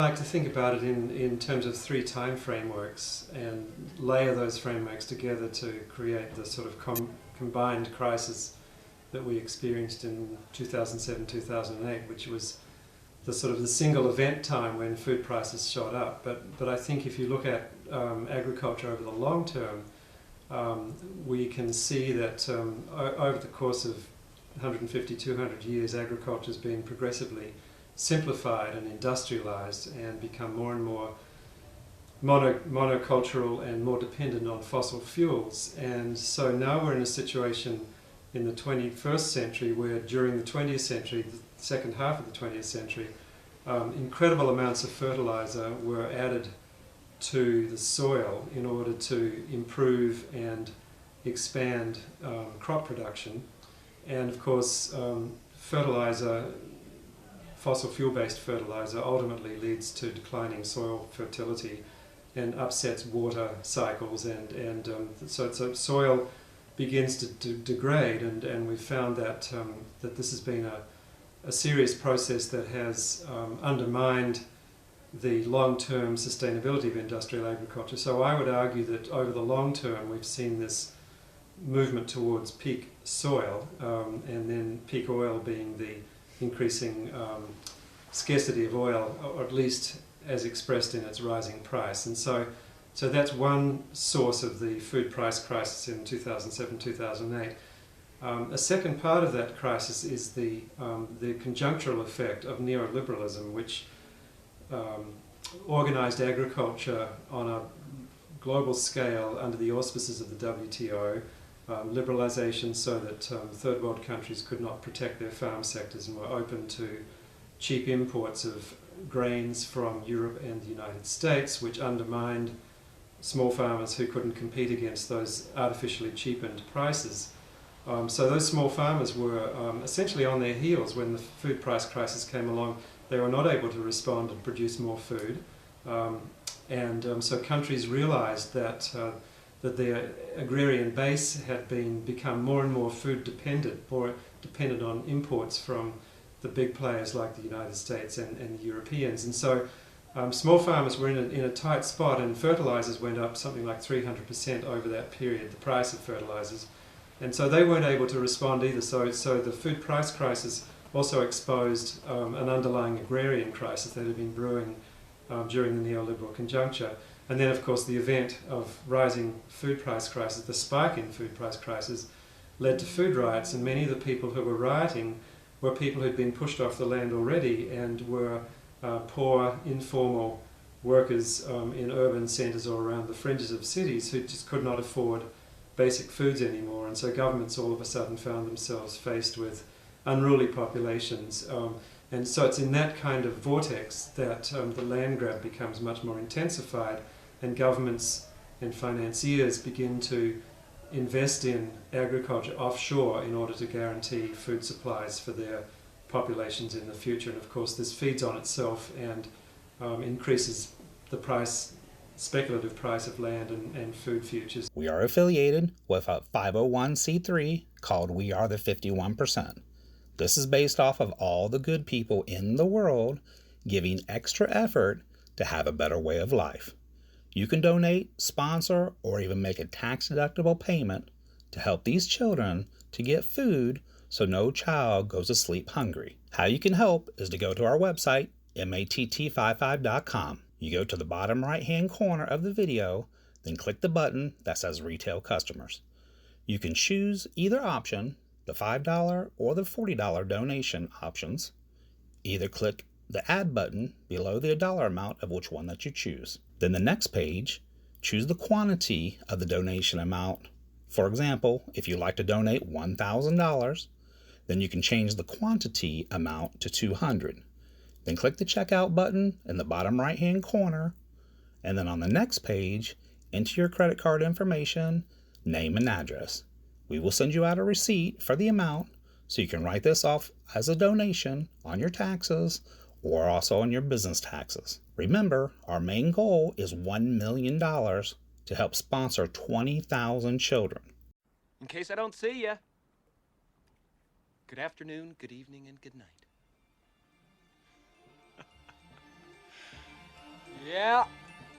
I like to think about it in terms of 3 time frameworks and layer those frameworks together to create the sort of combined crisis that we experienced in 2007-2008, which was the sort of the single event time when food prices shot up. But I think if you look at agriculture over the long term, we can see that over the course of 150, 200 years, agriculture has been progressively simplified and industrialized and become more and more monocultural and more dependent on fossil fuels. And so now we're in a situation in the 21st century where during the 20th century, the second half of the 20th century, incredible amounts of fertilizer were added to the soil in order to improve and expand crop production. And of course, fossil fuel-based fertilizer ultimately leads to declining soil fertility and upsets water cycles, and so soil begins to degrade, and we've found that this has been a serious process that has undermined the long-term sustainability of industrial agriculture. So I would argue that over the long term we've seen this movement towards peak soil, and then peak oil being the increasing scarcity of oil, or at least as expressed in its rising price. And so that's one source of the food price crisis in 2007-2008. A second part of that crisis is the conjunctural effect of neoliberalism, which organized agriculture on a global scale under the auspices of the WTO, liberalization so that third world countries could not protect their farm sectors and were open to cheap imports of grains from Europe and the United States, which undermined small farmers who couldn't compete against those artificially cheapened prices. So those small farmers were essentially on their heels when the food price crisis came along. They were not able to respond and produce more food. So countries realized that their agrarian base had become more and more food dependent, more dependent on imports from the big players like the United States and the Europeans. And so small farmers were in a tight spot, and fertilizers went up something like 300% over that period, the price of fertilizers. And so they weren't able to respond either. So the food price crisis also exposed an underlying agrarian crisis that had been brewing during the neoliberal conjuncture. And then, of course, the event of rising food price crisis, the spike in food price crisis, led to food riots. And many of the people who were rioting were people who'd been pushed off the land already and were poor, informal workers in urban centres or around the fringes of cities who just could not afford basic foods anymore. And so governments all of a sudden found themselves faced with unruly populations. And so it's in that kind of vortex that the land grab becomes much more intensified, and governments and financiers begin to invest in agriculture offshore in order to guarantee food supplies for their populations in the future. And of course this feeds on itself and increases the speculative price of land and food futures. We are affiliated with a 501c3 called We Are the 51%. This is based off of all the good people in the world giving extra effort to have a better way of life. You can donate, sponsor, or even make a tax-deductible payment to help these children to get food so no child goes to sleep hungry. How you can help is to go to our website, matt55.com. You go to the bottom right-hand corner of the video, then click the button that says Retail Customers. You can choose either option, the $5 or the $40 donation options. Either click the Add button below the dollar amount of which one that you choose. Then the next page, choose the quantity of the donation amount. For example, if you'd like to donate $1,000, then you can change the quantity amount to $200. Then click the Checkout button in the bottom right-hand corner, and then on the next page, enter your credit card information, name and address. We will send you out a receipt for the amount so you can write this off as a donation on your taxes or also on your business taxes. Remember, our main goal is $1 million to help sponsor 20,000 children. In case I don't see ya, good afternoon, good evening, and good night. Yeah,